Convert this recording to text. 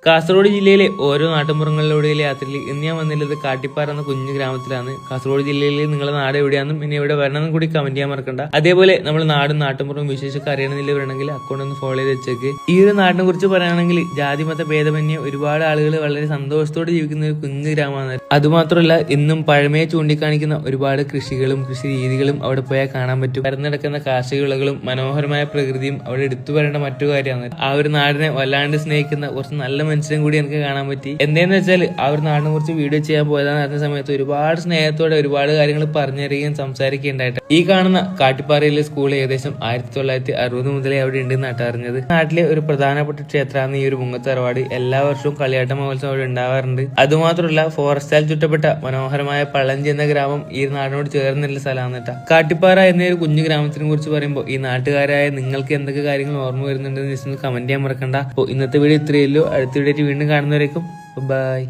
കാസർഗോഡ് ജില്ലയിലെ ഓരോ നാട്ടുമ്പുറങ്ങളിലൂടെയുള്ള യാത്രയിൽ ഇന്ന് ഞാൻ വന്നിട്ടുള്ളത് കാട്ടിപ്പാറ എന്ന കുഞ്ഞു ഗ്രാമത്തിലാണ്. കാസർഗോഡ് ജില്ലയിൽ നിങ്ങളുടെ നാട് എവിടെയാണെന്നും പിന്നെ ഇവിടെ വരണമെന്നും കൂടി കമന്റ് ചെയ്യാൻ മറക്കണ്ട. അതേപോലെ നമ്മൾ നാടും നാട്ടുമ്പുറവും വിശേഷമൊക്കെ അറിയണമെന്നില്ല വരണമെങ്കിൽ അക്കൗണ്ട് ഒന്ന് ഫോളോ ചെയ്ത് വെച്ചേക്ക്. ഈ ഒരു നാടിനെ കുറിച്ച് പറയുകയാണെങ്കിൽ ജാതിമത ഭേദമന്യേ ഒരുപാട് ആളുകൾ വളരെ സന്തോഷത്തോടെ ജീവിക്കുന്ന ഒരു കുഞ്ഞു ഗ്രാമമാണ്. അതുമാത്രമല്ല ഇന്നും പഴമയെ ചൂണ്ടിക്കാണിക്കുന്ന ഒരുപാട് കൃഷികളും കൃഷി രീതികളും അവിടെ പോയാൽ കാണാൻ പറ്റും. പരന്നെടുക്കുന്ന കാർഷിക വിളകളും മനോഹരമായ പ്രകൃതിയും അവിടെ എടുത്തു വരേണ്ട മറ്റു കാര്യമാണ്. ആ ഒരു നാടിനെ വല്ലാണ്ട് സ്നേഹിക്കുന്ന കുറച്ച് നല്ല മനുഷ്യരും കൂടി എനിക്ക് കാണാൻ പറ്റി. എന്താന്ന് വെച്ചാൽ ആ ഒരു നാടിനെ കുറിച്ച് വീഡിയോ ചെയ്യാൻ പോയതാന്ന് അറിഞ്ഞ സമയത്ത് ഒരുപാട് സ്നേഹത്തോടെ ഒരുപാട് കാര്യങ്ങൾ പറഞ്ഞറിയുകയും സംസാരിക്കുകയുണ്ടായിട്ട്. ഈ കാണുന്ന കാട്ടിപ്പാറയിലെ സ്കൂൾ ഏകദേശം 1960 മുതലേ അവിടെ ഉണ്ടെന്ന് അറിഞ്ഞത്. നാട്ടിലെ ഒരു പ്രധാനപ്പെട്ട ക്ഷേത്രമാണ് ഈ ഒരു മുങ്ങത്തറവാട്. എല്ലാ വർഷവും കളിയാട്ട മഹോത്സവം അവിടെ ഉണ്ടാവാറുണ്ട്. അതുമാത്രമല്ല ഫോറസ്റ്റാൽ ചുറ്റപ്പെട്ട മനോഹരമായ പളഞ്ചി എന്ന ഗ്രാമം ഈ നാടിനോട് ചേർന്നുള്ള സ്ഥലമാണ് കേട്ടോ. കാട്ടിപ്പാറ എന്ന ഒരു കുഞ്ഞു ഗ്രാമത്തിനെ കുറിച്ച് പറയുമ്പോൾ ഈ നാട്ടുകാരായ നിങ്ങൾക്ക് എന്തൊക്കെ കാര്യങ്ങൾ ഓർമ്മ വരുന്നുണ്ടെന്ന് ജസ്റ്റ് കമന്റ് ചെയ്യാൻ മറക്കണ്ട. അപ്പോൾ ഇന്നത്തെ വീഡിയോ ഇത്രയല്ലോ. അടുത്ത വീഡിയോ വീണ്ടും കാണുന്നവരേക്കും ബൈ.